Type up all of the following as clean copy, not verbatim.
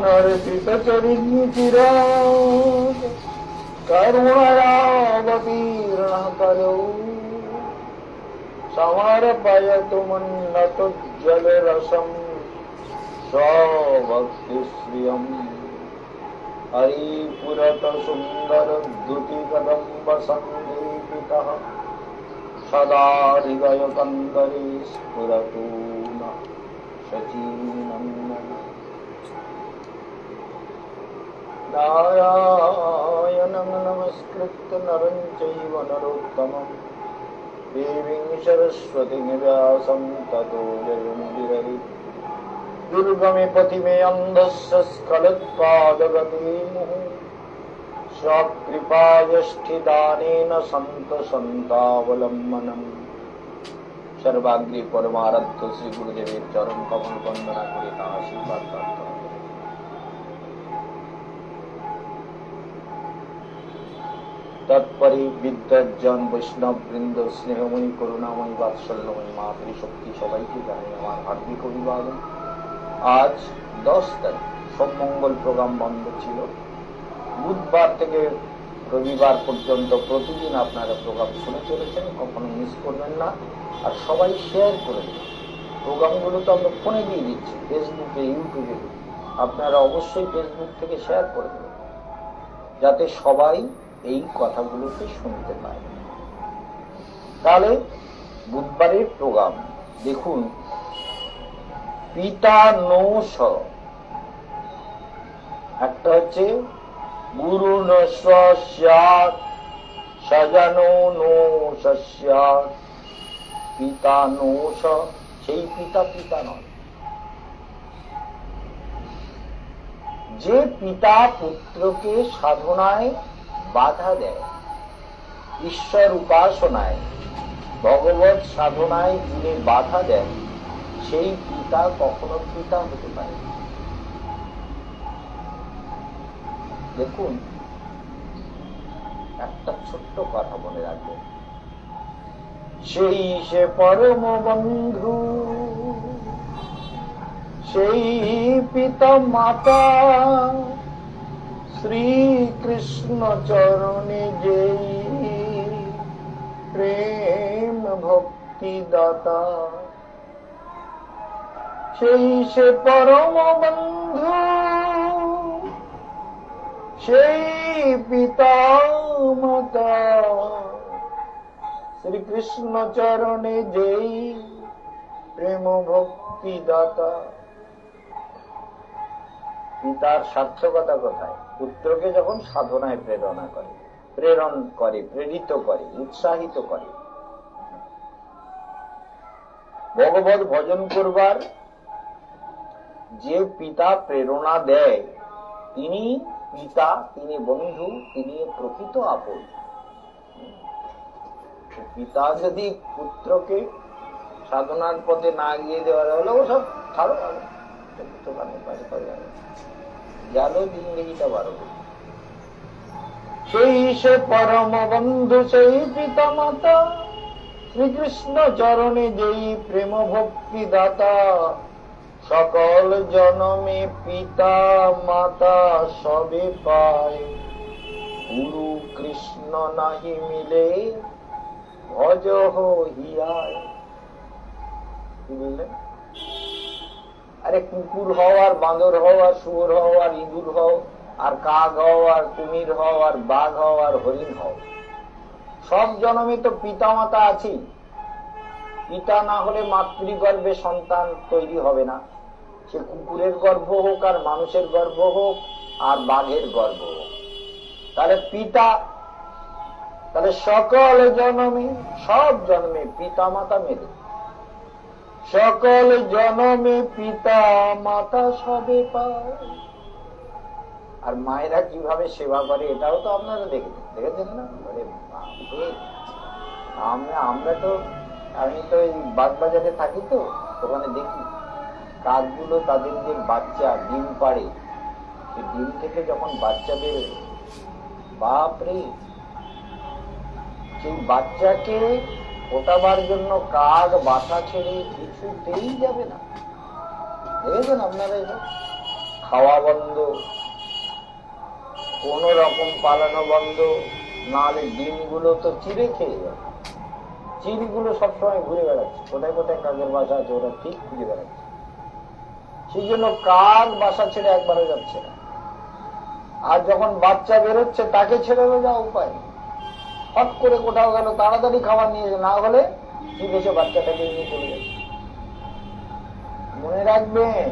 पुनर्कृतचरिणी चिराग करुणयावतीर्ण करो समर्पयतु मन्नतोज्ज्वलरसं स्वभक्तिश्रियम् हरिपुरत सुन्दर द्युतिकदम्ब सन्दीपितः सदा हृदय कन्दरे स्फुरतु नः शचीनन्दनः नारायणं नमस्कृत्य नरं चैव नरोत्तमं देवीं सरस्वतीं व्यासं ततो जयमुदीरयेत् दुर्गमे पथिमे अन्धस्य स्खलत्पादगते मुहुः स्वकृपायष्ठिदानेन सन्त सन्तावलम्बनम् सर्वाग्रे परमाराध्य श्री गुरुदेवेर चरण कमल वंदना करे तार आशीर्वाद प्रार्थना तत्परे विद्वज्जन वैष्णव बृंद स्नेहमयी करुणामयी वात्सल्यमयी मातृशक्ति सबाइके जानाई आमार हार्दिक अभिवादन। आज 10 तारीख सोममंगल प्रोग्राम बंद छिल। बुधवार থেকে রবিবার পর্যন্ত প্রতিদিন আপনারা প্রোগ্রাম শুনে চলেছেন, কখনো মিস করবেন না। আর সবাই শেয়ার করে দিন। প্রোগ্রামগুলো তো আমরা ফোনে দিয়ে দিচ্ছি, ফেসবুকে, ইউটিউবে। আপনারা অবশ্যই ফেসবুক থেকে শেয়ার করে দেবেন যাতে সবাই এই কথাগুলোকে শুনতে পায়। তাহলে বুধবারের প্রোগ্রাম দেখুন, পিতা নৌষ একটা হচ্ছে গুরু নস্যাৎ সজনো নো সস্যাৎ। পিতা নৌষ, সেই পিতা পিতা নয়। যে পিতা পুত্রকে সাধনায় বাধা দেয়, ঈশ্বর উপাসনায়, ভগবত সাধনায় যিনি বাধা দেন, সেই পিতা কখনো পিতা হতে পারে। দেখুন, একটা ছোট্ট কথা মনে রাখবেন, সেই সে পরম বন্ধু, সেই পিতা মাতা, শ্রীকৃষ্ণ চরণে যেই প্রেম ভক্তি দাতা, সেই সে পরম বন্ধু, সেই পিতা মাতা, শ্রীকৃষ্ণ চরণে যেই প্রেম ভক্তি দাতা। পিতার সার্থকতা কোথায়? পুত্রকে যখন সাধনায় প্রেরণ করে, প্রেরিত করে, উৎসাহিত করে। ভগবত ভজন করবার যে পিতা প্রেরণা দেয়, তিনি পিতা, তিনি বন্ধু, তিনি প্রকৃত আপন। পিতা যদি পুত্রকে সাধনার পথে না গিয়ে দেওয়ার হলো, ও সব ছাড়ো, জানো জিন্দগিটা বারো। সেই সে পরম বন্ধু, সেই পিতা মাতা, শ্রীকৃষ্ণ চরণে যেই প্রেম ভক্তি দাতা। সকল জনমে পিতা মাতা সবে পায়, গুরু কৃষ্ণ নাহি মিলে ভজ হিয়ায়। কি বললেন? আরে কুকুর হও, আর বাঁদর হও, আর শুয়োর হও, আর ইঁদুর হও, আর কাক হও, আর কুমির হও, আর বাঘ হও, আর হরিণ হও, সব জন্মে তো পিতা মাতা আছি। পিতা না হলে মাতৃগর্ভে সন্তান তৈরি হবে না। সে কুকুরের গর্ভ হোক, আর মানুষের গর্ভ হোক, আর বাঘের গর্ভ হোক। তাহলে পিতা, তাহলে সকল জন্মে, সব জন্মে পিতা মাতা মেলে। সকল জন্মে পিতা মাতা সবে পায়। আর মায়েরা কিভাবে সেবা করে এটাও তো আপনারা দেখেছেন না? আমরা তো, আমি তো এই বাগবাজারে থাকি, তো ওখানে দেখি কাকগুলো তাদের যে বাচ্চা ডিম পাড়ে, সেই ডিম থেকে যখন বাচ্চা বেরোয়, বাপরে, সেই বাচ্চাকে ফোটাবার জন্য কাক বাসা ছেড়ে কিছুতেই যাবে না। দেখবেন আপনারা, খাওয়া বন্ধ, কোন রকম পালানো বন্ধ, নাহলে ডিমগুলো তো চিড়ে খেয়ে যাবে। চিড়গুলো সবসময় ঘুরে বেড়াচ্ছে, কোথায় কোথায় কাকের বাসা আছে ওরা ঠিক ঘুরে বেড়াচ্ছে। সেই জন্য কাক বাসা ছেড়ে একবারও যাচ্ছে না। আর যখন বাচ্চা বেরোচ্ছে তাকে ছেড়ে যাওয়া উপায় নেই। হট করে কোথাও গেল, তাড়াতাড়ি খাবার নিয়ে না হলে ঠিক এসে বাচ্চাটাকে নিয়ে চলে যাচ্ছে। মনে রাখবেন,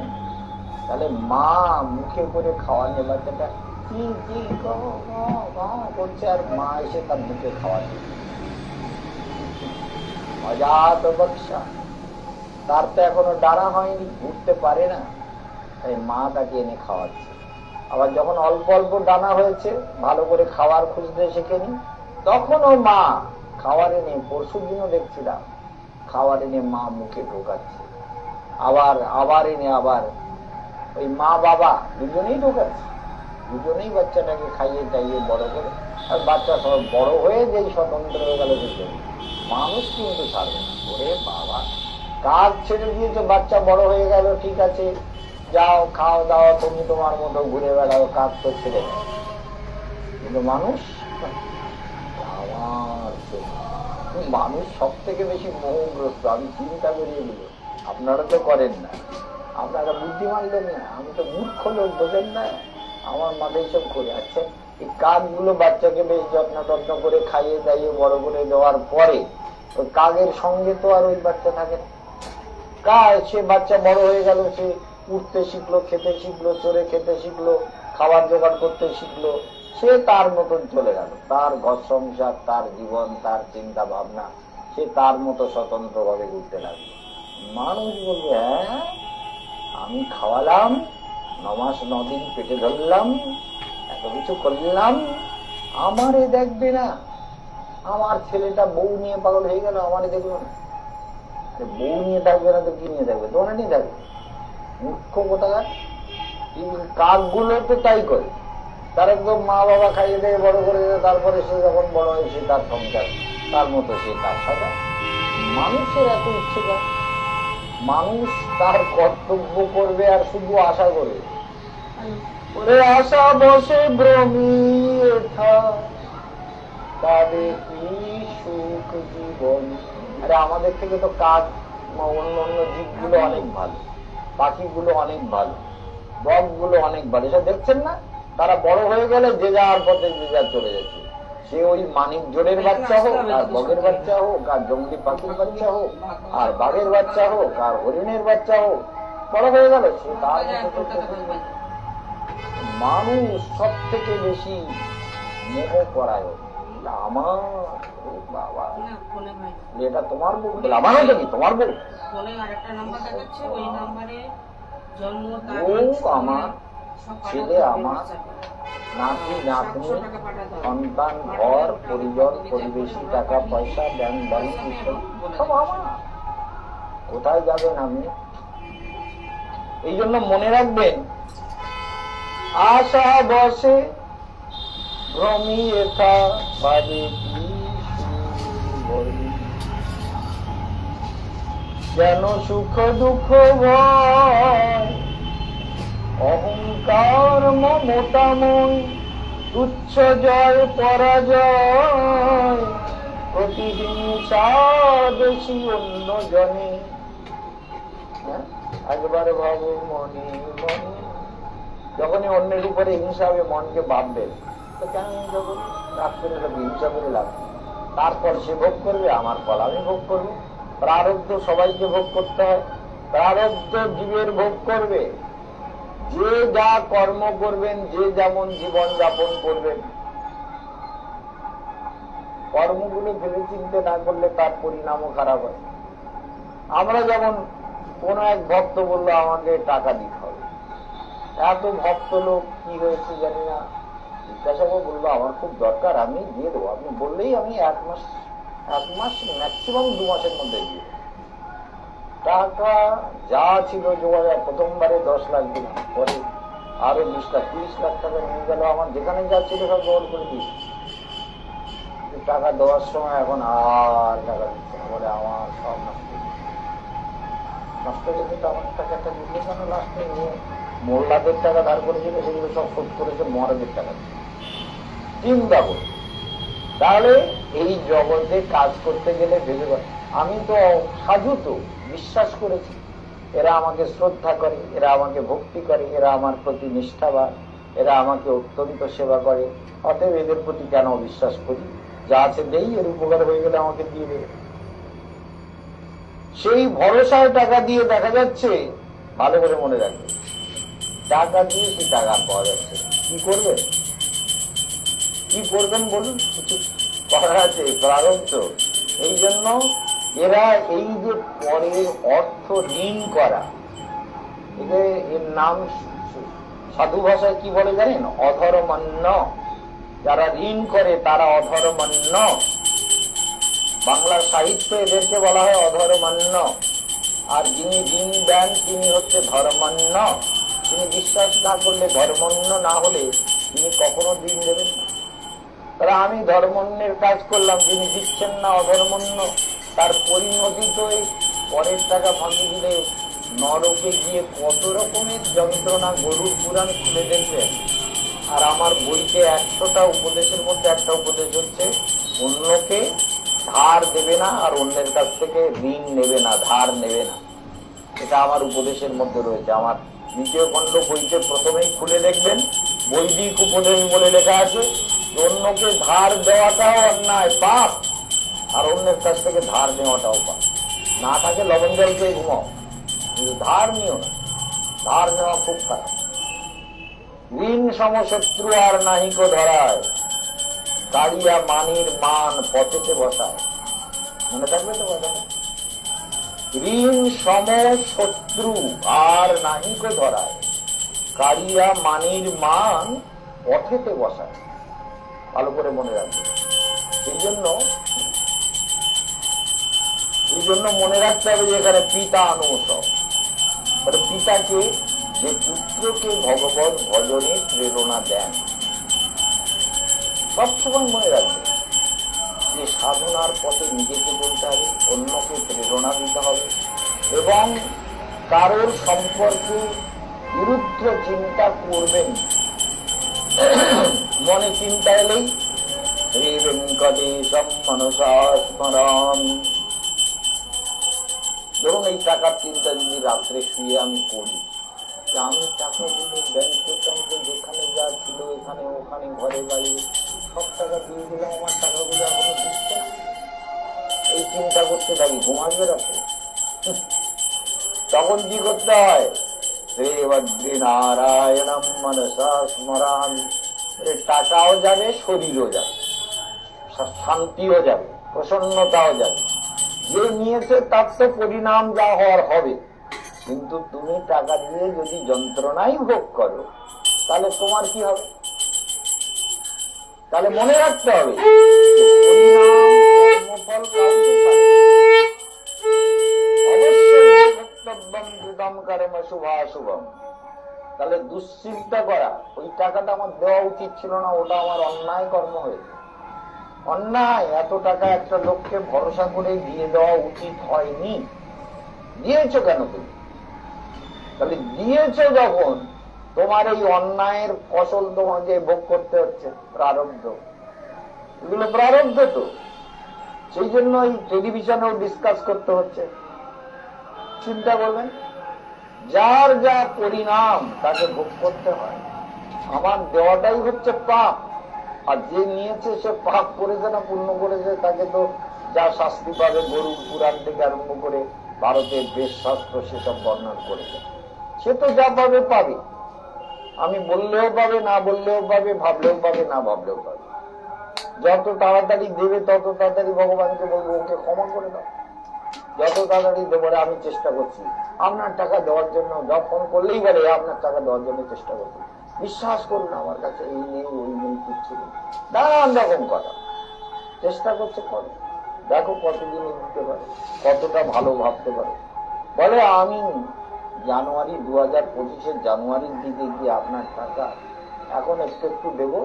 তাহলে মা মুখে করে খাওয়া নিয়ে বাচ্চাটা কি কি করছে, আর মা এসে তার মুখে খাওয়া দিচ্ছে। অজাত বৎসা, তার তো এখনো ডানা হয়নি, উঠতে পারে না, তাই মা তাকে এনে খাওয়াচ্ছে। আবার যখন অল্প অল্প ডানা হয়েছে, ভালো করে খাবার খুঁজতে শেখেনি, তখনও মা খাবার এনে, পরশুর দিনও দেখছিলাম খাবার এনে মা মুখে ঢোকাচ্ছে, আবার এনে আবার ওই মা বাবা দুজনেই ঢোকাচ্ছে, দুজনেই বাচ্চাটাকে খাইয়ে টাইয়ে বড় করে। আর বাচ্চা সব বড় হয়ে যেই স্বতন্ত্র হয়ে গেল, মানুষ কিন্তু ছাড়বে না। ওরে বাবা, কাজ ছেড়ে দিয়েছে, বাচ্চা বড় হয়ে গেল, ঠিক আছে, যাও খাও দাও, তুমি তোমার মতো ঘুরে বেড়াও, কাজ তো ছেড়ে দাও। কিন্তু মানুষ, মানুষ সব থেকে বেশি মোহগ্রস্ত। আমি চিন্তা করিয়ে দিল, আপনারা তো করেন না, আপনারা বুদ্ধিমান লোক না, আমি তো মূর্খ লোক, বোঝেন না, আমার মাথায় সব করে। আচ্ছা, এই কাকগুলো বাচ্চাকে বেশ যত্ন টত্ন করে খাইয়ে দাইয়ে বড় করে দেওয়ার পরে ওই কাকের সঙ্গে তো আর ওই বাচ্চা থাকে না। সে বাচ্চা বড় হয়ে গেল, সে উঠতে শিখলো, খেতে শিখলো, চড়ে খেতে শিখলো, খাবার জোগাড় করতে শিখলো, সে তার মতন চলে গেল, তার ঘর সংসার, তার জীবন, তার চিন্তা ভাবনা, সে তার মতো স্বতন্ত্র ভাবে ঘুরতে লাগলো। মানুষ বলবে, হ্যাঁ আমি খাওয়ালাম, 9 মাস 9 দিন পেটে ধরলাম, এত কিছু করলাম, আমারে দেখবে না, আমার ছেলেটা বউ নিয়ে পাগল হয়ে গেল, আমারে দেখলো না। বউ নিয়ে থাকবে না তো কি নিয়ে থাকবে, তোমার নিয়ে থাকবে, মুখ্য কোথাকার। কাকগুলো তো তাই করে, তার একদম মা বাবা খাইয়ে দিয়ে বড় করে দেয়, তারপরে সে যখন বড় হয় সে তার সংসার, তার মতো সে তার সাজা। মানুষের এত ইচ্ছে না, মানুষ তার কর্তব্য করবে আর শুধু আশা করবে। ওরে আশা বসে ভ্রমিয়ে তাদের কি সুখ জীবন। আরে আমাদের থেকে তো কাক, অন্য অন্য জীবগুলো অনেক ভালো, পাখিগুলো অনেক ভালো, বকগুলো অনেক ভালো, এসব দেখছেন না? তারা বড় হয়ে গেলে যে যার পথে যে যা চলে যাচ্ছে। সে ওই মানিক জোড়ের বাচ্চা হোক, আর বগের বাচ্চা হোক, আর জঙ্গলি পাখির বাচ্চা হোক, আর বাঘের বাচ্চা হোক, আর হরিণের বাচ্চা হোক, বড় হয়ে গেল সে তার মতো। মানুষ সব থেকে বেশি মোহ করায় আমার বাবা, এটা তোমার বুক, আমারও দেখি তোমার বুক, আমার ছেলে, আমার নাতি নাতনি, সন্তান, ঘর পরিজন, পরিবেশী, টাকা পয়সা, ব্যাংক ব্যালেন্স সব আমার। কোথায় যাবেন আপনি? এই জন্য মনে রাখবেন, আশা বসে ভ্রমিয়ে যেন সুখ দুঃখ ভয়, অহংকার মমতাময়, তুচ্ছ জয় পরাজয়, প্রতিহিংসা বেশি অন্য জনে। একবার ভাবো মনে মনে, যখনই অন্যের উপরে হিংসা হবে মনকে ভাববেন, তো কেন হিংসা করবে, রাগ করে হিংসা করে লাভ। তারপর সে ভোগ করবে, আমার ফল আমি ভোগ করবো। প্রারব্ধ সবাইকে ভোগ করতে হয়, প্রারব্ধ জীবের ভোগ করবে। যে যা কর্ম করবেন, যে যেমন জীবন যাপন করবেন, কর্মগুলো ভেবে চিন্তে না করলে তার পরিণামও খারাপ হয়। আমরা যেমন কোন এক ভক্ত বললো আমাকে টাকা দিতে হবে, এত ভক্ত লোক কি হয়েছে জানি না, জিজ্ঞাসা করে বললো আমার খুব দরকার, আমি দিয়ে দেবো, আপনি বললেই আমি 1 মাস ম্যাক্সিমাম 2 মাসের মধ্যে দিয়ে দেবো। টাকা যা ছিল জোগাড়, প্রথমবারে 10 লাখ দিলাম, পরে আরো 20 লাখ 30 লাখ টাকা নিয়ে গেল, আমার যেখানে যা ছিল সব জোগাড় করে দিয়েছি। টাকা দেওয়ার সময় এখন আর টাকা দিচ্ছে না, বলে আমার সব নষ্ট নষ্ট, যেহেতু আমার টাকাটা দিলে কেন লাস্টে নিয়ে মোল্লাদের টাকা ধার করেছিল, সেগুলো সব শোধ করেছে মহারাজের টাকা। চিন্তা করুন। তাহলে এই জগতে কাজ করতে গেলে ভেবে, আমি তো সাধু, তো বিশ্বাস করেছি, এরা আমাকে শ্রদ্ধা করে, এরা আমাকে ভক্তি করে, এরা আমার প্রতি নিষ্ঠাবান, এরা আমাকে অত্যন্ত সেবা করে, অতএব এদের প্রতি কেন অবিশ্বাস করি? যা আছে দেই, এর উপকার হয়ে গেলে আমাকে দিয়ে দেবে। সেই ভরসায় টাকা দিয়ে দেখা যাচ্ছে, ভালো করে মনে রাখবে, টাকা দিয়ে সেই টাকা পাওয়া যাচ্ছে। কি করবেন? কি করবেন বলুন? কিছু করার আছে? প্রারব্ধ। এই জন্য এরা এই যে পরের অর্থ ঋণ করা, এর নাম সাধু ভাষায় কি বলে জানেন? অধর্মান্য। যারা ঋণ করে তারা অধর্মান্য। বাংলা সাহিত্য এদেরকে বলা হয় অধর্মান্য। আর যিনি ঋণ দেন তিনি হচ্ছে ধর্মান্য। তিনি বিশ্বাস না করলে, ধর্মান্য না হলে তিনি কখনো ঋণ দেবেন না। তারা আমি ধর্মান্যের কাজ করলাম, যিনি দিচ্ছেন না অধর্মান্য, তার পরিণতি তো এই পরের টাকা ফাঁকি দিলে নরকে গিয়ে কত রকমের যন্ত্রণা। গরুর পুরাণ খুলে দেখবেন। আর আমার বইতে 100টা উপদেশের মধ্যে একটা উপদেশ হচ্ছে অন্যকে ধার দেবে না, আর অন্যের কাছ থেকে ঋণ নেবে না, ধার নেবে না। এটা আমার উপদেশের মধ্যে রয়েছে। আমার 2য় খণ্ড বইতে প্রথমেই খুলে দেখবেন, বৈদিক উপদেশ বলে লেখা আছে, অন্যকে ধার দেওয়াটাও অন্যায়, পাপ, আর অন্যের কাছ থেকে ধার নেওয়াটাও পাপ। না থাকে লবণ জল খেয়ে ঘুমাও, কিন্তু ধার নিও না। ধার নেওয়া খুব খারাপ। ঋণ সমশত্রু আর নাহিক ধরায়, কাড়িয়া মানির মান পথেতে বসায়। মনে থাকবে তো কথা? ঋণ সমশত্রু আর নাহিক ধরায়, কাড়িয়া মানির মান পথেতে বসায়। ভালো করে মনে রাখবে। এই জন্য মনে রাখতে হবে যে এখানে পিতা অনুসব, পিতাকে, যে পুত্রকে ভগবত ভজনে প্রেরণা দেন। সবসময় মনে রাখবে যে সাধনার পথে নিজেকে বলতে হবে, অন্যকে প্রেরণা দিতে হবে, এবং কারোর সম্পর্কে বিরুদ্ধ চিন্তা করবেন। মনে চিন্তা এলেই শ্রী ভেঙ্কটেশম মনসা স্মরামি। ধরুন এই টাকার চিন্তা যদি রাত্রে শুয়ে আমি করি, আমি টাকাগুলো ব্যাংকে যেখানে যা ছিল, এখানে ওখানে ঘরে বাইরে সব টাকা দিয়ে দিলাম, আমার টাকাগুলো এখনো দিচ্ছে, এই চিন্তা করতে থাকি, ঘুমাবে রাত্রে। তখন কি করতে হয়? শ্রী বদ্রী নারায়ণম মনসা স্মরামি। টাকাও যাবে, শরীরও যাবে, শান্তিও যাবে, প্রসন্নতাও যাবে। যে নিয়েছে তার তো পরিণাম যা হওয়ার হবে, কিন্তু তুমি টাকা দিয়ে যদি যন্ত্রণাই ভোগ করো, তাহলে তোমার কি হবে? তাহলে মনে রাখতে হবে তাহলে দুশ্চিন্তা করা, ওই টাকাটা আমার দেওয়া উচিত ছিল না, ওটা আমার অন্যায় কর্ম হয়েছে। অন্যায়, এত টাকা একটা লোককে ভরসা করে দিয়ে দেওয়া উচিত হয়নি। দিয়েছ কেন তুমি? তাহলে দিয়েছ যখন, তোমার এই অন্যায়ের ফসল তোমাকে ভোগ করতে হচ্ছে, প্রারব্ধ। এগুলো প্রারব্ধ তো, সেই জন্য এই টেলিভিশনেও ডিসকাস করতে হচ্ছে। চিন্তা করবেন, যার যা পরিণাম তাকে ভোগ করতে হয়। আমার দেওয়াটাই হচ্ছে পাপ, আর যে নিয়েছে সে পাপ করেছে না পুণ্য করেছে, তাকে তো যা শাস্তি পাবে, গরুর পুরাণ থেকে আরম্ভ করে ভারতের বেশ শাস্ত্র সেসব বর্ণনা করেছে, সে তো যা পাবে পাবে। আমি বললেও পাবে, না বললেও পাবে, ভাবলেও পাবে, না ভাবলেও পাবে। যত তাড়াতাড়ি দেবে তত তাড়াতাড়ি ভগবানকে বলবো ওকে ক্ষমা করে দাও। যত তাড়াতাড়ি দেবো, আমি চেষ্টা করছি আপনার টাকা দেওয়ার জন্য। যা ফোন করলেই বলে আপনার টাকা দেওয়ার জন্য চেষ্টা করছি। বিশ্বাস করুন, আমার কাছে এই নেই, ওই নেই, কিচ্ছু নেই, নানান রকম কথা। চেষ্টা করছে, করে দেখো কতদিন দিতে পারে, কতটা ভালো ভাবতে পারে। বলে আমি জানুয়ারি 2025 জানুয়ারির দিকে গিয়ে আপনার টাকা এখন একটু একটু দেবো,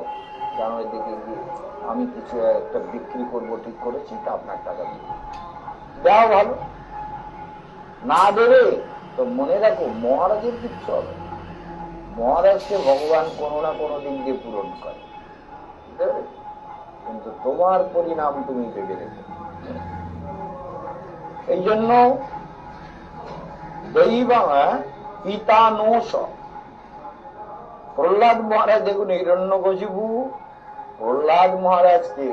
জানুয়ারির দিকে গিয়ে আমি কিছু একটা বিক্রি করবো ঠিক করেছি, তা আপনার টাকা দিব। দেওয়া ভালো, না দেবে তো মনে রাখো মহারাজের কিচ্ছু হবে। মহারাজকে ভগবান কোনো না কোনো দিন দিয়ে পূরণ করে, কিন্তু তোমার পরিণাম তুমি ভেবে রেখো। এই জন্য দৈবং পিতা নোষ, প্রহ্লাদ মহারাজ দেখুন, হিরণ্যকশিপু প্রহ্লাদ মহারাজকে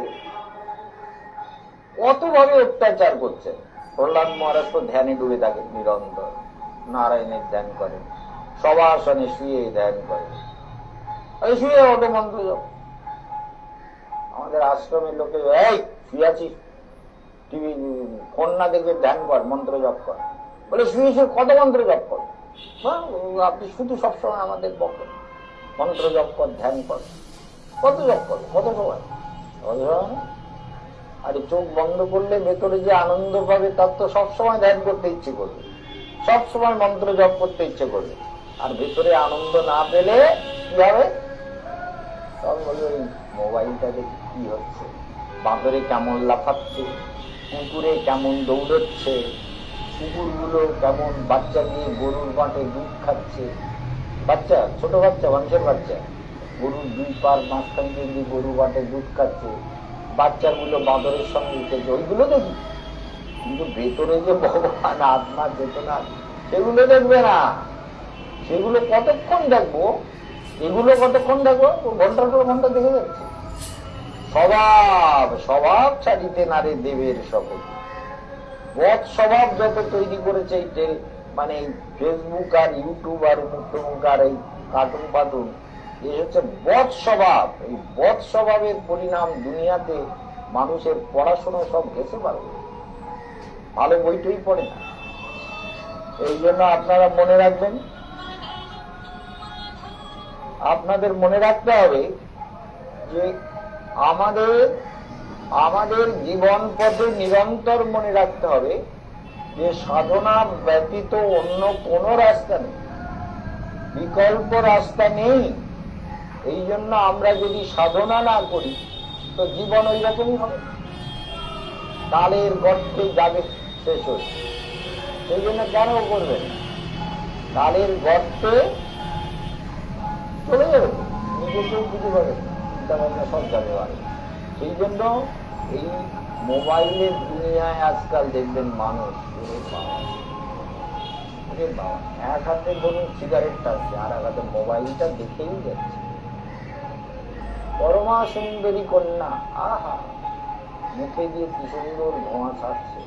কতভাবে অত্যাচার করছেন। প্রহ্লাদ মহারাজ তো ধ্যানে ডুবে থাকেন, নিরন্তর নারায়ণের ধ্যান করেন, সবাসনে শুয়ে ধ্যান করেন, শুয়ে অত মন্ত্র জপ। আমাদের আশ্রমের লোকে এই শুয়ে আছিস, টিভি ফোন না দেখে ধ্যান কর, মন্ত্র জপ কর, বলে শুয়ে শুয়ে কত মন্ত্র জপ কর। আপনি শুধু সবসময় আমাদের বকেন মন্ত্র জপ কর, ধ্যান কর, কত জপ কর, কত সময়। আর চোখ বন্ধ করলে ভেতরে যে আনন্দ পাবে তার তো সবসময় ধ্যান করতে ইচ্ছে করবে, সবসময় মন্ত্র জপ করতে ইচ্ছে করবে। আর ভেতরে আনন্দ না পেলে কি হবে? তখন বলবে ওই মোবাইলটা দেখে কি হচ্ছে, বাঁদরে কেমন লাফাচ্ছে, কুকুরে কেমন দৌড়চ্ছে, কুকুরগুলো কেমন বাচ্চা দিয়ে গরুর বাটে দুধ খাচ্ছে, বাচ্চা ছোট বাচ্চা, মানুষের বাচ্চা গরুর 2 পার মাঝখান দিয়ে গরু বাটে দুধ খাচ্ছে, বাচ্চাগুলো বাঁদরের সঙ্গে উঠেছে, ওইগুলো দেখি। কিন্তু ভেতরে যে ভগবান আত্মা চেতনা, সেগুলো দেখবে না। সেগুলো কতক্ষণ দেখবো, এগুলো কতক্ষণ দেখবো, ঘন্টার পর ঘন্টা দেখে যাচ্ছে। স্বভাব স্বভাব ছাড়িতে নারে দেবের শপথ। বদ স্বভাব যত তৈরি করেছে মানে ফেসবুক আর ইউটিউব আর মুখ আর এই কার্টুন পাটুন, এই হচ্ছে বদ স্বভাব। এই বদ স্বভাবের পরিণাম দুনিয়াতে মানুষের পড়াশোনা সব ঘেঁষে পারবে, ভালো বইটই পড়ে না। এই জন্য আপনারা মনে রাখবেন, আপনাদের মনে রাখতে হবে যে আমাদের জীবন পথে নিরন্তর মনে রাখতে হবে যে সাধনা ব্যতীত অন্য কোনো রাস্তা নেই, বিকল্প রাস্তা নেই। এই জন্য আমরা যদি সাধনা না করি তো জীবন ওই রকমই হবে, তালের গর্তে যাবে শেষ হয়ে। সেই জন্য কেন করবেন, তালের গর্তে চলে যাবে, নিজেকেও কিছু পাবে, চিন্তা ভাবনা সব যাবে পারে। সেই জন্য এই মোবাইলের দুনিয়ায় আজকাল দেখবেন মানুষ এক হাতে ধরুন সিগারেটটা আছে, আর এক হাতে মোবাইলটা দেখেই যাচ্ছে। পরমা সুন্দরী কন্যা, আহা, মুখে দিয়ে কি সুন্দর ধোঁয়া ছাড়ছে।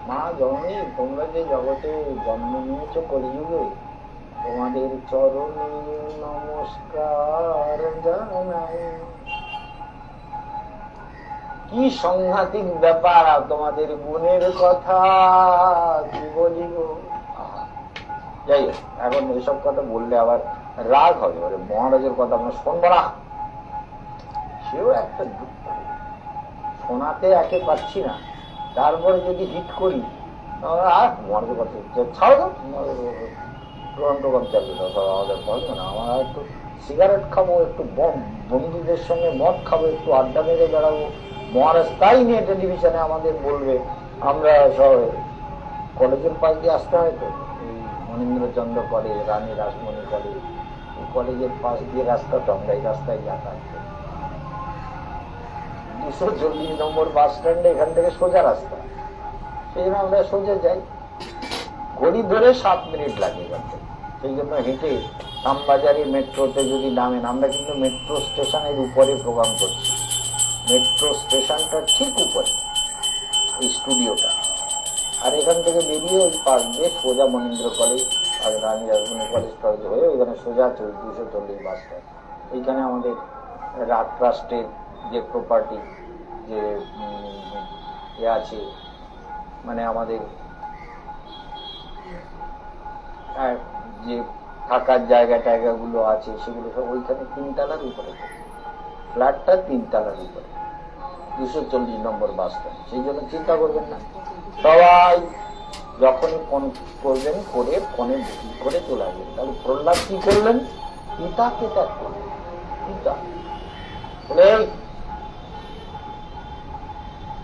মা জননী, তোমরা যে জগতে জন্ম নিয়েছ কলিযুগে, তোমাদের চরণে নমস্কার জানাই। কি সাংঘাতিক ব্যাপার, তোমাদের গুণের কথা কি বলিব। যাই হোক, এখন এসব কথা বললে আবার রাগ হবে, ওরে মহারাজের কথা আমরা শুনবো না, সেও একটা দুঃখ। শোনাতে একে পাচ্ছি না, তারপরে যদি হিট করি আর মহারাজের কথা ছাড়ো তো, আমাদের বলবে না। আমরা একটু সিগারেট খাবো, একটু বন্ধুদের সঙ্গে মদ খাবো, একটু আড্ডা মেরে বেড়াবো, মহারাজ তাই নিয়ে টেলিভিশনে আমাদের বলবে। আমরা শহরে কলেজের পাশ দিয়ে আসতে হয় তো, এই মনীন্দ্রচন্দ্র কলেজ, রানী রাসমণি কলেজ, এই কলেজের পাশ দিয়ে রাস্তা তো, আমরা এই রাস্তায় যাতায়াত করি। 240 নম্বর বাস স্ট্যান্ডে এখান থেকে সোজা রাস্তা, সেই জন্য আমরা সোজা যাই, ঘড়ি ধরে 7 মিনিট লাগে এখান থেকে। সেই জন্য হেঁটে শ্যামবাজারে মেট্রোতে যদি নামেন, আমরা কিন্তু মেট্রো স্টেশনের উপরে প্রোগ্রাম করছি, মেট্রো স্টেশনটা ঠিক উপরে এই স্টুডিওটা। আর এখান থেকে বেরিয়ে ওই পাশ দিয়ে সোজা মনীন্দ্র কলেজ আর রানী রাসমণি কলেজ টলেজ হয়ে ওইখানে সোজা 240 বাস স্ট্যান্ড। এইখানে আমাদের রাত ট্রাস্টের যে প্রপার্টি যে আছে, মানে আমাদের যে থাকার জায়গা টায়গাগুলো আছে, সেগুলো সব ওইখানে 3 তলার উপরে, ফ্ল্যাটটা 3 তলার উপরে, 240 নম্বর বাস স্ট্যান্ড। সেই জন্য চিন্তা করবেন না, সবাই যখনই ফোন করবেন করে ফোনে বুকিং করে চলে আসবেন। তাহলে প্রহ্লাদ কি করলেন, পিতাকে ত্যাগ করলেন। পিতা বলে,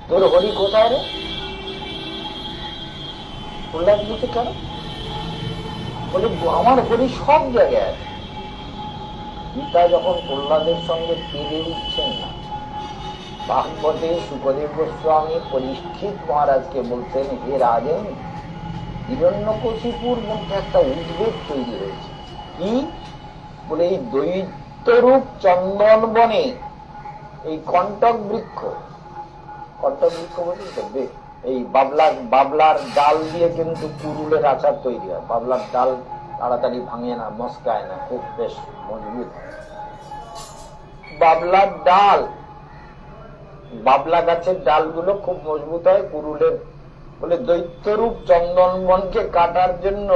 তোর হরি কোথায় রে? প্রহ্লাদ বলছে কেন? বলে আমার বলি সব জায়গায় আছে। গীতা যখন প্রহ্লাদের সঙ্গে পেরে উঠছেন না, ভাগবতে সুখদেব গোস্বামী পরীক্ষিত মহারাজকে বলছেন, হে রাজন, হিরণ্যকশিপুর মধ্যে একটা উদ্বেগ তৈরি হয়েছে। কি বলে, এই দৈত্যরূপ চন্দন বনে এই কণ্টক বৃক্ষ বলছি তো, এই বাবলার ডাল দিয়ে কিন্তু কুরুলের আচার তৈরি হয়। বাবলার ডাল তাড়াতাড়ি ভাঙে না, মস্কায় না, খুব বেশ মজবুত। বাবলা গাছের ডালগুলো খুব মজবুত হয় কুরুলের। বলে দৈত্যরূপ চন্দন বনকে কাটার জন্য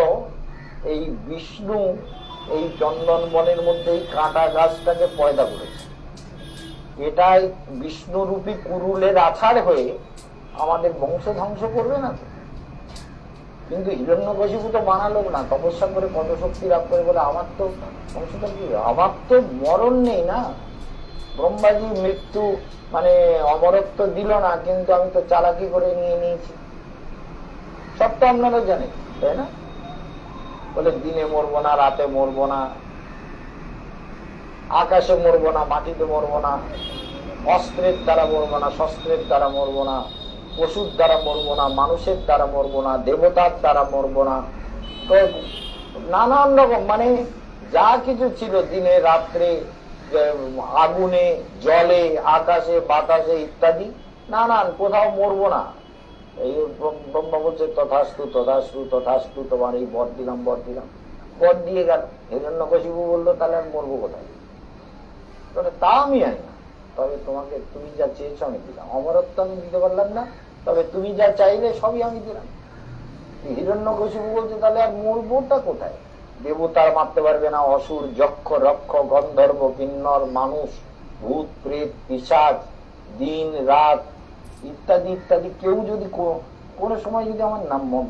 এই বিষ্ণু এই চন্দন বনের মধ্যে এই কাঁটা গাছটাকে পয়দা করেছে। এটাই বিষ্ণুরূপী কুরুলের আছাড় হয়ে আমাদের বংশ ধ্বংস করবে না। কিন্তু হিরণ্যকশিপু তো মানালো না, তপস্যা করে কত শক্তি লাভ করে বলে আমার তো বংশটা কি, আমার তো মরণ নেই না। ব্রহ্মাজি মৃত্যু মানে অমরত্ব দিল না, কিন্তু আমি তো চালাকি করে নিয়ে নিয়েছি। সব তো আপনারা জানেন, তাই না? বলে দিনে মরবো না, রাতে মরবো না, আকাশে মরবো না, মাটিতে মরবো না, অস্ত্রের দ্বারা মরবো না, শস্ত্রের দ্বারা মরবো না, পশুর দ্বারা মরবো না, মানুষের দ্বারা মরবো না, দেবতার দ্বারা মরবো না। তো নানান রকম মানে যা কিছু ছিল দিনে রাত্রে, আগুনে, জলে, আকাশে, বাতাসে ইত্যাদি নানান, কোথাও মরবো না। এই ব্রহ্মা বলছে তথাস্তু তথাস্তু তথাস্তু, তোমার এই বর দিলাম বর দিয়ে গেল। হিরণ্যকশিপু বললো তাহলে আর মরবো কোথায়? তা আমি আনি না, তবে তোমাকে তুমি যা চেয়েছো আমি দিলাম। অমরত্ব আমি দিতে পারলাম না, তবে তুমি যা চাইলে সবই আমি দিলাম। হিরণ্যকশিপু বলছে তাহলে আর মরবোটা কোথায়? দেবতার মারতে পারবে না, অসুর, যক্ষ, রক্ষ, গন্ধর্ব, কিন্নর, মানুষ, ভূত, প্রেত, পিশাচ, দিন রাত ইত্যাদি ইত্যাদি, কেউ যদি কোন সময় যদি আমার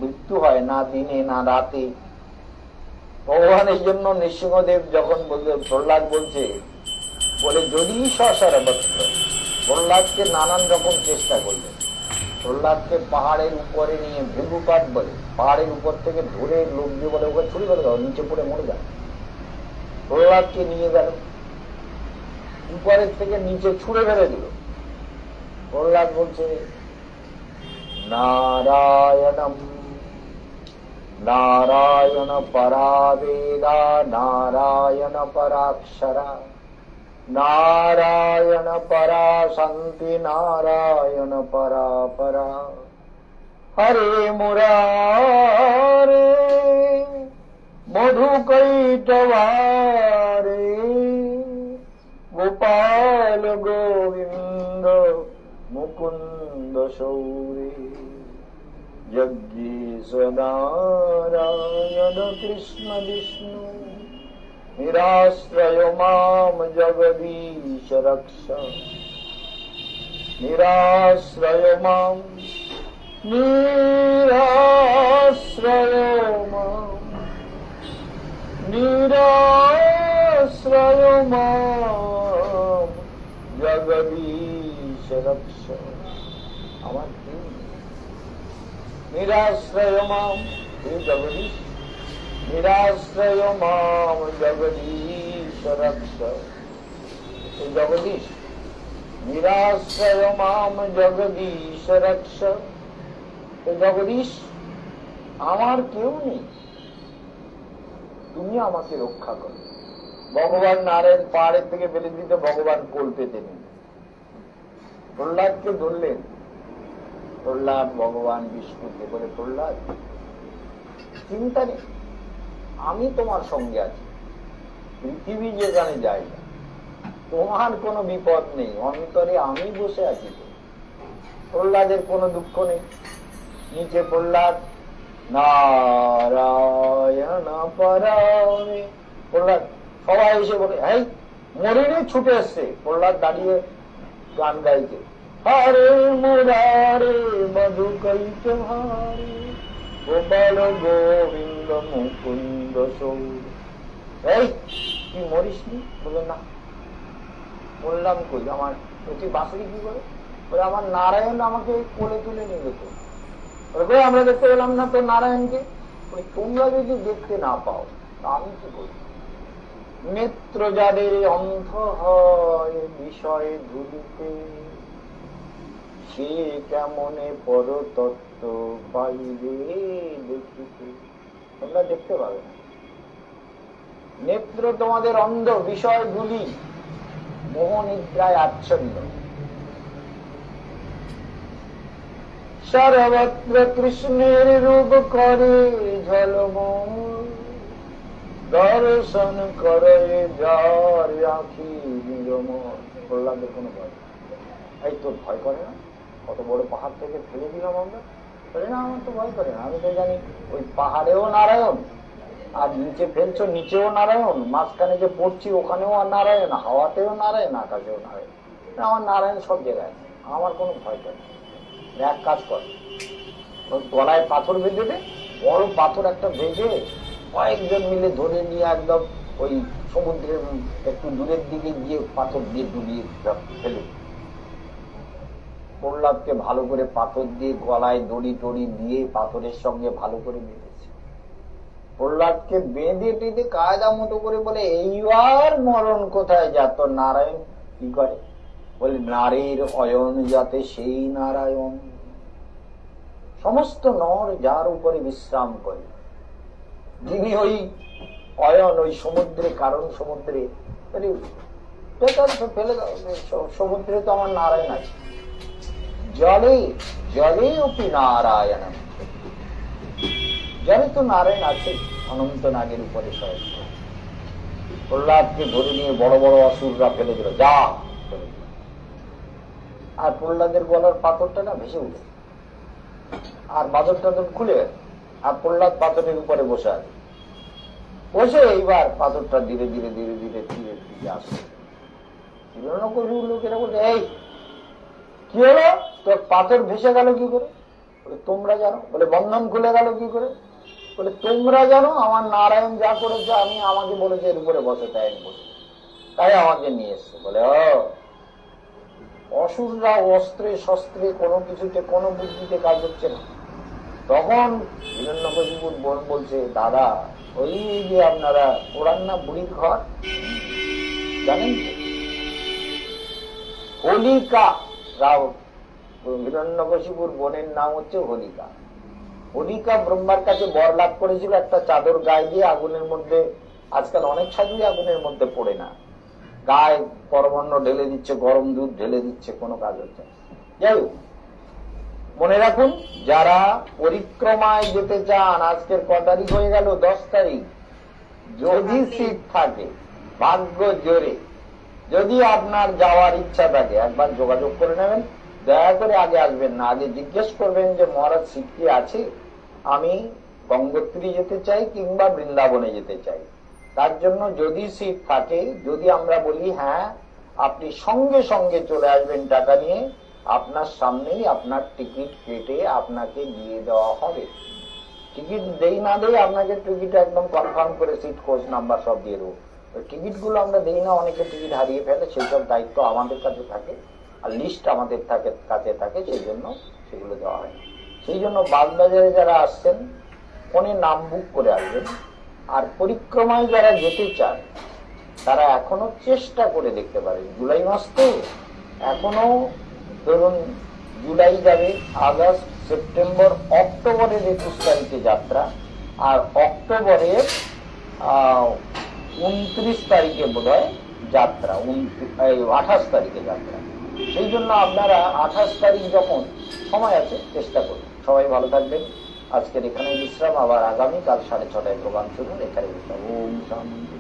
মৃত্যু হয়, না দিনে না রাতে, ভগবানের জন্য নৃসিংহদেব যখন প্রহ্লাদ বলছে, বলে যদি সরবত্র, প্রহ্লাদকে নানান রকম চেষ্টা করলেন। প্রহ্লাদকে পাহাড়ের উপরে নিয়ে, ভৃগুপাত বলে, পাহাড়ের উপর থেকে ধরে লোক দিয়ে বলে ওকে ছুড়ে ফেলে দাও, নিচে পড়ে মরে যাবে। প্রহ্লাদকে নিয়ে গেল, উপরের থেকে নিচে ছুড়ে ফেলে দিল। প্রহ্লাদ বলছে নারায়ণম নারায়ণ পরা বেদা নারায়ণ পরাক্ষরা নারায়ণ পরা শান্তি নারায়ণ পরা পরা হরে মুরারে মধুকৈটবারে গোপাল গোবিন্দ মুকুন্দ সৌরে জগদীশ নারায়ণ কৃষ্ণ বিষ্ণু নিরাশ্রয় মাম জগদীশ রক্ষ নিরাশ্রয় মাম নিরাশ্রয় মাম নিরাশ্রয় মাম জগদীশ রক্ষ। আমার কি নিরাশ্রয় মাম, হে জগদীশ, নিরাশ্রয় মাম জগদীশ রক্ষ। জগদীশ নিরাশ্রয় মাম জগদীশ রক্ষ। জগদীশ আমার কেউ নেই, তুমি আমাকে রক্ষা করো। ভগবান নারায়ণ পাহাড়ের থেকে ফেলে দিতে ভগবান কোল পেতে নেন, প্রহ্লাদকে ধরলেন। প্রহ্লাদ ভগবান বিষ্ণুকে বলে, প্রহ্লাদ চিন্তা নেই, আমি তোমার সঙ্গে আছি, পৃথিবী যেখানে যাই না, তোমার কোনো বিপদ নেই, অন্তরে আমি বসে আছি। প্রহ্লাদের কোনো দুঃখ নেই। নিচে প্রহ্লাদ নারায়ণ পরামে, প্রহ্লাদ সবাই এসে বলে হ্যাঁ মরিনি, ছুটে এসছে। প্রহ্লাদ দাঁড়িয়ে গান গাইছে, হরে মুরারে মধুকৈটভারে গোপাল গোবিন্দ মুকুন্দ সৌরে। এই তুই মরিস নি? বলে না। বললাম কই, আমার তুই বাঁশরি কি করে? বলে আমার নারায়ণ আমাকে কোলে তুলে নিয়ে যেত। আমরা দেখতে পেলাম না তো নারায়ণকে। তোমরা যদি দেখতে না পাও আমি কি বলবো? নেত্র যাদের অন্ধ হয় বিষয় ধুলিতে, সে কেমনে পরতত্ত্ব পাইবে দেখিতে। তোমরা দেখতে পাবে না। নেত্র তোমাদের অন্ধ, বিষয় ধুলি, মোহনিদ্রায় আচ্ছন্ন। সর্বত্র কৃষ্ণের রূপ করে ঝলমল, দর্শন করে যার আঁখি নিরমল। প্রহ্লাদের কোনো ভয়, এই তোর ভয় করে না? কত বড় পাহাড় থেকে ফেলে দিলাম আমরা। বলে না, আমার তো ভয় করে না, আমি তো জানি ওই পাহাড়েও নারায়ণ, আর নিচে ফেলছো নিচেও নারায়ণ, মাঝখানে যে পড়ছি ওখানেও নারায়ণ, হাওয়াতেও নারায়ণ, আকাশেও নারায়ণ। আমার নারায়ণ সব জায়গায়, আমার কোনো ভয় করে না। এক কাজ কর, ওই গলায় পাথর বেঁধে দে, বড় পাথর একটা বেঁধে কয়েকজন মিলে ধরে নিয়ে একদম ওই সমুদ্রের একটু দূরের দিকে গিয়ে পাথর দিয়ে ডুবিয়ে ফেলে। প্রহ্লাদকে ভালো করে পাথর দিয়ে গলায় দড়ি টড়ি দিয়ে পাথরের সঙ্গে ভালো করে বেঁধেছে। প্রহ্লাদকে বেঁধে টেঁধে কায়দা মতো করে বলে, এইবার মরণ কোথায় যা? তো নারায়ণ কি করে? বলে নারীর অয়ন যাতে সেই নারায়ণ, সমস্ত নর যার উপরে বিশ্রাম করে, যিনি ওই অয়ন, ওই সমুদ্রে, কারণ সমুদ্রে ফেলে দাও, সমুদ্রে তো আমার নারায়ণ আছে। জলে জলে অপি নারায়ণ, জলে তো নারায়ণ আছে অনন্ত নাগের উপরে সহস্র। প্রহ্লাদকে ধরে নিয়ে বড় বড় অসুররা ফেলে দিল, যা ফেলে দিল। আর প্রহ্লাদের গলার পাথরটা না ভেসে উঠে, আর বাদর টাদর খুলে, আর প্রহ্লাদ পাথরের উপরে বসে আছে। বসে এইবার পাথরটা ধীরে ধীরে ধীরে ধীরে তীরের দিকে আসছে। লোকেরা বলছে, এই কি হলো, তোর পাথর ভেসে গেল কি করে? বলে তোমরা জানো। বলে বন্ধন খুলে গেল কি করে? বলে তোমরা জানো, আমার নারায়ণ যা করেছে, আমি আমাকে বলেছে এর উপরে বসে, তাই আমি বসে, তাই আমাকে নিয়ে এসছে। বলে অসুররা অস্ত্রে শস্ত্রে কোনো কিছুতে, কোনো বুদ্ধিতে কাজ হচ্ছে না। তখন হিরণ্যকশিপুর বোন বলছে, দাদা ওই যে আপনারা ওড়ান না বুড়ির ঘর, জানেন হোলিকা রাও, হিরণ্যকশিপুর বোনের নাম হচ্ছে হোলিকা। হোলিকা ব্রহ্মার কাছে বর লাভ করেছিল একটা চাদর গায়ে দিয়ে আগুনের মধ্যে। আজকাল অনেক সাধুই আগুনের মধ্যে পড়ে না, গায়ে পরমান্ন ঢেলে দিচ্ছে, গরম দুধ ঢেলে দিচ্ছে, কোনো কাজ হচ্ছে না। যাই হোক, মনে রাখুন, যারা পরিক্রমায় যেতে চান, আজকের ক তারিখ হয়ে গেল? 10 তারিখ। যদি সিট থাকে, ভাগ্য জোরে যদি আপনার যাওয়ার ইচ্ছা থাকে, একবার যোগাযোগ করে নেবেন। দয়া করে আগে আসবেন না, আগে জিজ্ঞেস করবেন যে মহারাজ সিট কি আছে, আমি গঙ্গোত্রী যেতে চাই কিংবা বৃন্দাবনে যেতে চাই। তার জন্য যদি সিট থাকে, যদি আমরা বলি হ্যাঁ আপনি সঙ্গে সঙ্গে চলে আসবেন টাকা নিয়ে, আপনার সামনেই আপনার টিকিট কেটে আপনাকে দিয়ে দেওয়া হবে। টিকিট দেই না দেই, আপনাকে টিকিট একদম কনফার্ম করে সিট খোঁজ নাম্বার সব দিয়ে দেবো। টিকিট গুলো আমরা দেই না, অনেকে টিকিট হারিয়ে ফেলে, সেই সব দায়িত্ব আমাদের কাছে থাকে, আর লিস্ট আমাদের কাছে থাকে, সেই জন্য সেগুলো দেওয়া হয়। সেই জন্য বাগবাজারে যারা আসছেন ফোনে নাম বুক করে আসবেন। আর পরিক্রমায় যারা যেতে চান তারা এখনো চেষ্টা করে দেখতে পারেন। জুলাই মাস তো এখনো, ধরুন জুলাই যাবে, আগস্ট, সেপ্টেম্বর, অক্টোবরের 21 তারিখে যাত্রা, আর অক্টোবরের 29 তারিখে বোধ হয় যাত্রা, 28 তারিখে যাত্রা। সেই জন্য আপনারা 28 তারিখ যখন সময় আছে চেষ্টা করুন। সবাই ভালো থাকবেন। আজকের এখানে বিশ্রাম, আবার আগামীকাল 6:30টায় প্রোগ্রাম শুনুন। এখানে বিশ্রাম। ওম শান্তি।